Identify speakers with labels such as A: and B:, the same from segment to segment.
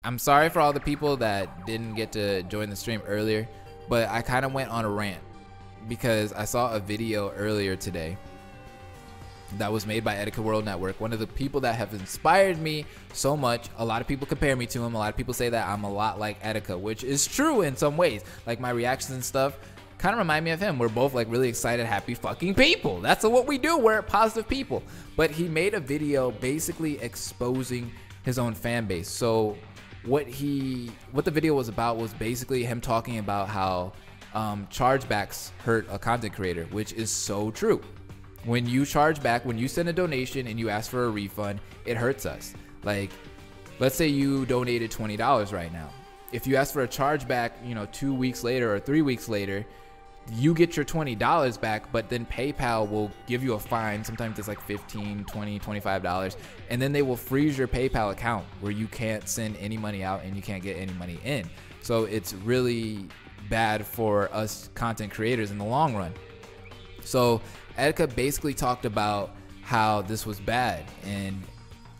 A: I'm sorry for all the people that didn't get to join the stream earlier, but I kind of went on a rant because I saw a video earlier today that was made by Etiquette World Network. One of the people that have inspired me so much. A lot of people compare me to him. A lot of people say that I'm a lot like Etiquette, which is true in some ways. Like my reactions and stuff kind of remind me of him. We're both like really excited, happy fucking people. That's what we do. We're positive people. But he made a video basically exposing his own fan base. So what the video was about was basically him talking about how chargebacks hurt a content creator, which is so true. When you charge back, when you send a donation and you ask for a refund, it hurts us. Like, let's say you donated $20 right now. If you ask for a chargeback, 2 weeks later or 3 weeks later, you get your $20 back, but then PayPal will give you a fine. Sometimes it's like $15, $20, $25, and then they will freeze your PayPal account where you can't send any money out and you can't get any money in. So it's really bad for us content creators in the long run. So Etiquette basically talked about how this was bad, and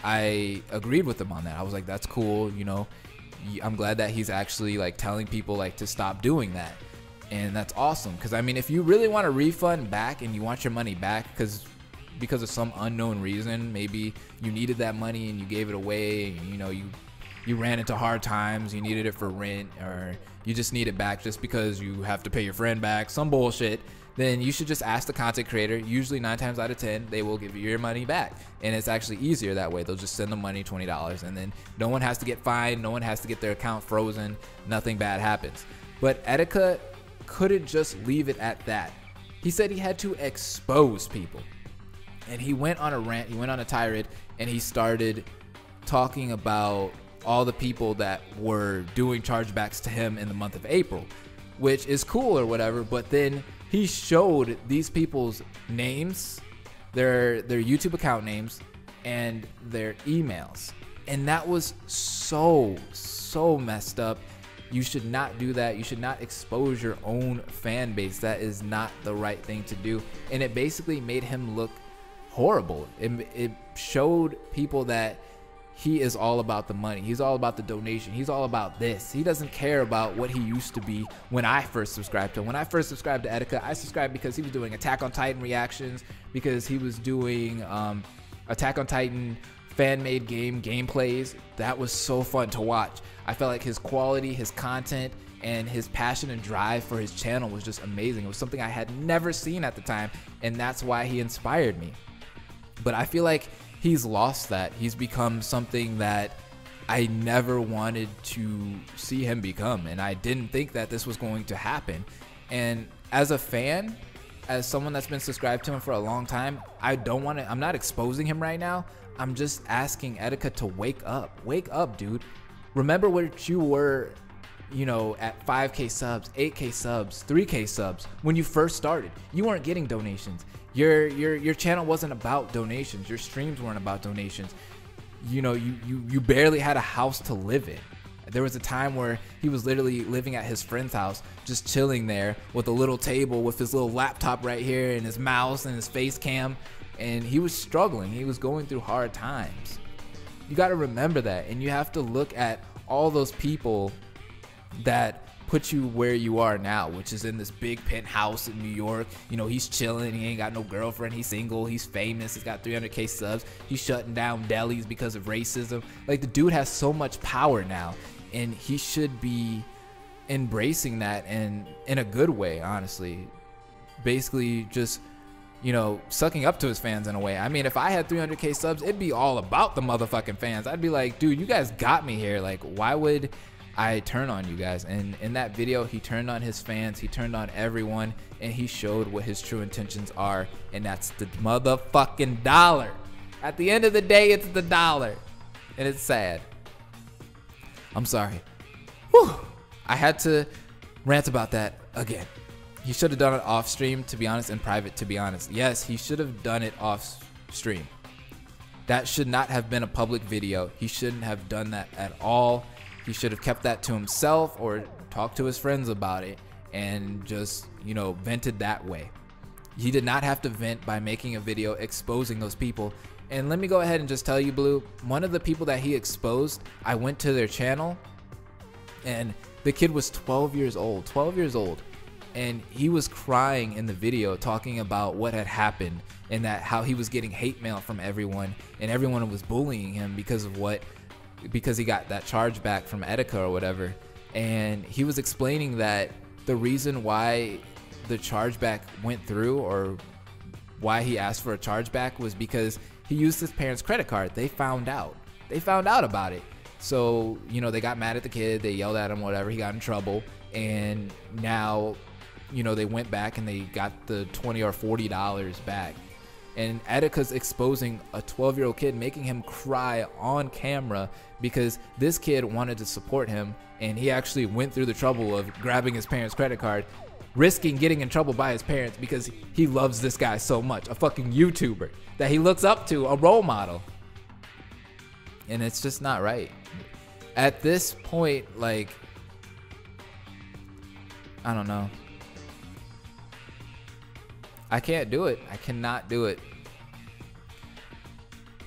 A: I agreed with him on that. I was like, that's cool, I'm glad that he's actually like telling people like to stop doing that. And that's awesome, because I mean, if you really want a refund back and you want your money back because of some unknown reason, maybe you needed that money and you gave it away, and, you ran into hard times, you needed it for rent, or you just need it back just because you have to pay your friend back, some bullshit, then you should just ask the content creator. Usually 9 times out of 10, they will give you your money back. And it's actually easier that way. They'll just send the money, $20, and then no one has to get fined, no one has to get their account frozen, nothing bad happens. But Etiquette couldn't just leave it at that. He said he had to expose people. And he went on a rant, he went on a tirade, and he started talking about all the people that were doing chargebacks to him in the month of April, which is cool or whatever, but then he showed these people's names, their YouTube account names, and their emails. And that was so messed up. You should not do that. You should not expose your own fan base. That is not the right thing to do. And it basically made him look horrible. It showed people that he is all about the money. He's all about the donation. He's all about this. He doesn't care about what he used to be when I first subscribed to him. When I first subscribed to Etiquette, I subscribed because he was doing Attack on Titan reactions, because he was doing Attack on Titan fan-made gameplays. That was so fun to watch. I felt like his quality, his content, and his passion and drive for his channel was just amazing. It was something I had never seen at the time, and that's why he inspired me. But I feel like he's lost that. He's become something that I never wanted to see him become, and I didn't think that this was going to happen. And as a fan, as someone that's been subscribed to him for a long time, I'm not exposing him right now. I'm just asking Etiquette to wake up. Wake up, dude. Remember what you were, at 5K subs, 8K subs, 3K subs when you first started. You weren't getting donations. Your channel wasn't about donations. Your streams weren't about donations. You barely had a house to live in. There was a time where he was literally living at his friend's house, just chilling there with a little table with his little laptop right here and his mouse and his face cam, and he was struggling. He was going through hard times. You got to remember that, and you have to look at all those people that put you where you are now, which is in this big penthouse in New York. He's chilling, he ain't got no girlfriend, he's single, he's famous, he's got 300K subs, he's shutting down delis because of racism. Like, the dude has so much power now, and he should be embracing that, and in a good way, honestly. Basically just, sucking up to his fans in a way. I mean, if I had 300K subs, it'd be all about the motherfucking fans. I'd be like, dude, you guys got me here. Like, why would I turn on you guys? And in that video, he turned on his fans, he turned on everyone, and he showed what his true intentions are, and that's the motherfucking dollar. At the end of the day, it's the dollar, and it's sad. I'm sorry. Whew. I had to rant about that again. He should have done it off stream, to be honest, in private, to be honest. Yes, he should have done it off stream. That should not have been a public video. He shouldn't have done that at all. He should have kept that to himself or talked to his friends about it and just, vented that way. He did not have to vent by making a video exposing those people And let me go ahead and just tell you, Blue, one of the people that he exposed, I went to their channel, and the kid was 12 years old, and he was crying in the video talking about what had happened and that how he was getting hate mail from everyone, and everyone was bullying him because he got that charge back from Etika or whatever. And he was explaining that the reason why the chargeback went through, or why he asked for a chargeback, was because he used his parents' credit card. They found out about it. So, you know, they got mad at the kid, they yelled at him, whatever, he got in trouble, and now, you know, they went back and they got the $20 or $40 back. And Etika's exposing a 12-year-old kid, making him cry on camera because this kid wanted to support him, and he actually went through the trouble of grabbing his parents' credit card, risking getting in trouble by his parents because he loves this guy so much, a fucking YouTuber that he looks up to, a role model. And it's just not right. At this point, like, I don't know. I can't do it. I cannot do it.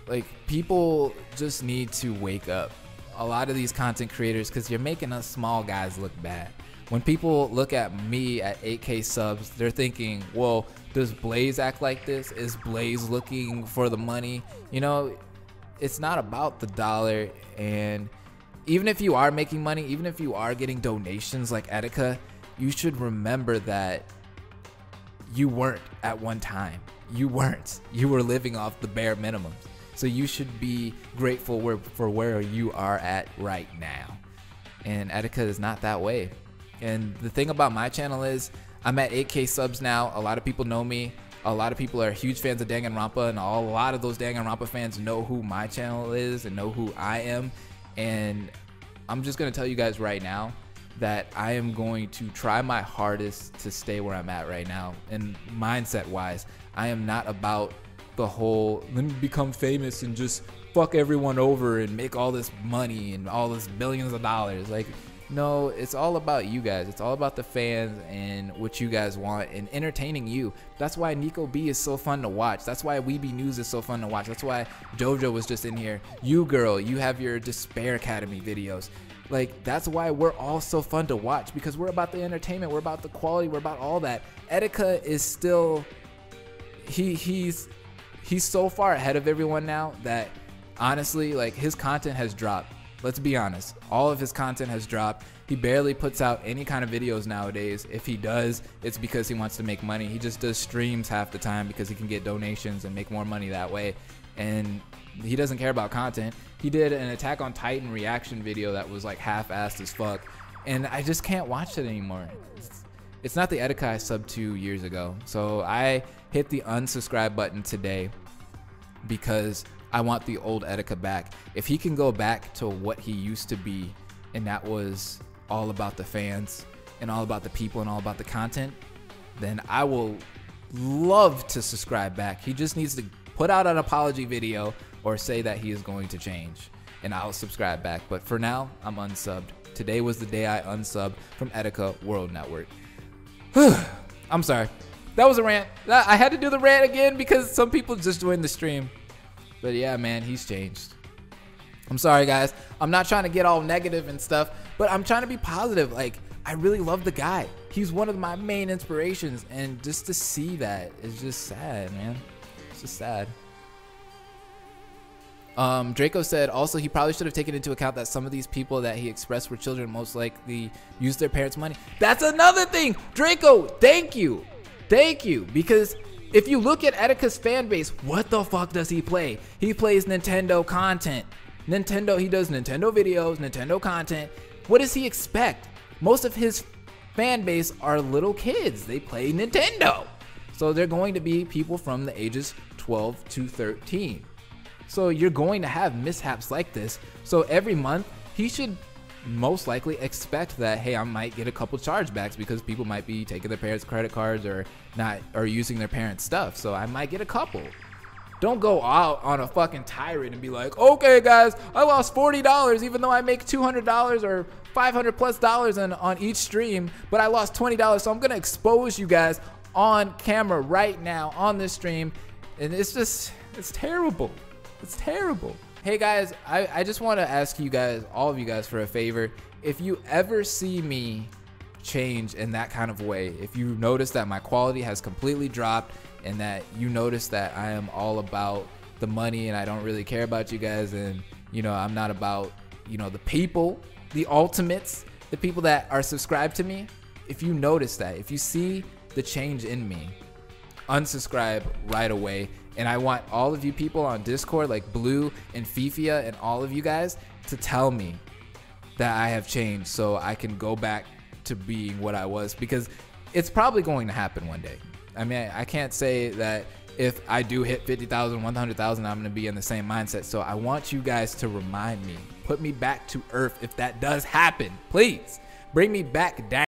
A: Like, people just need to wake up. A lot of these content creators, because you're making us small guys look bad. When people look at me at 8K subs, they're thinking, well, does Blaze act like this? Is Blaze looking for the money? You know, it's not about the dollar. And even if you are making money, even if you are getting donations like Etika, you should remember that you weren't at one time. You weren't. You were living off the bare minimums. So you should be grateful for where you are at right now. And Etika is not that way. And the thing about my channel is I'm at 8K subs now. A lot of people know me. A lot of people are huge fans of Danganronpa, and a lot of those Danganronpa fans know who my channel is and know who I am. And I'm just going to tell you guys right now that I am going to try my hardest to stay where I'm at right now. And mindset wise, I am not about the whole let me become famous and just fuck everyone over and make all this money and all this billions of dollars. Like, no, it's all about you guys. It's all about the fans and what you guys want and entertaining you. That's why Nico B is so fun to watch. That's why Weeby News is so fun to watch. That's why JoJo was just in here. You girl, you have your Despair Academy videos. Like, that's why we're all so fun to watch, because we're about the entertainment, we're about the quality, we're about all that. Etika is still, he's so far ahead of everyone now that honestly, like, his content has dropped. Let's be honest, all of his content has dropped. He barely puts out any kind of videos nowadays. If he does, it's because he wants to make money. He just does streams half the time because he can get donations and make more money that way. And he doesn't care about content. He did an Attack on Titan reaction video that was like half-assed as fuck, and I just can't watch it anymore. It's not the Etika I subbed 2 years ago. So I hit the unsubscribe button today because I want the old Etika back. If he can go back to what he used to be, and that was all about the fans and all about the people and all about the content, then I will love to subscribe back. He just needs to put out an apology video or say that he is going to change, and I'll subscribe back. But for now, I'm unsubbed. Today was the day I unsubbed from Etika World Network. I'm sorry. That was a rant. I had to do the rant again because some people just joined the stream. But yeah, man, he's changed. I'm sorry, guys. I'm not trying to get all negative and stuff, but I'm trying to be positive. Like, I really love the guy. He's one of my main inspirations, and just to see that is just sad, man. It's just sad. Draco said also he probably should have taken into account that some of these people that he expressed were children, most likely used their parents' money. That's another thing. Draco, thank you. Thank you. Because if you look at Etika's fan base, what the fuck does he play? He plays Nintendo content. He does Nintendo videos, Nintendo content. What does he expect? Most of his fan base are little kids. They play Nintendo. So they're going to be people from the ages 12 to 13. So you're going to have mishaps like this. So every month, he should most likely expect that, hey, I might get a couple chargebacks because people might be taking their parents' credit cards or not, or using their parents' stuff. So I might get a couple. Don't go out on a fucking tirade and be like, okay, guys, I lost $40 even though I make $200 or $500+ on each stream, but I lost $20. So I'm going to expose you guys on camera right now on this stream. And it's just, it's terrible. It's terrible. Hey guys, I just want to ask you guys, all of you guys, for a favor. If you ever see me change in that kind of way, if you notice that my quality has completely dropped and that you notice that I am all about the money and I don't really care about you guys, and you know, I'm not about, you know, the people, the ultimates, the people that are subscribed to me. If you notice that, if you see the change in me, unsubscribe right away. And I want all of you people on Discord, like Blue and Fifia and all of you guys, to tell me that I have changed so I can go back to being what I was, because it's probably going to happen one day. I mean, I can't say that if I do hit 50,000, 100,000, I'm going to be in the same mindset. So I want you guys to remind me, put me back to earth if that does happen. Please bring me back down.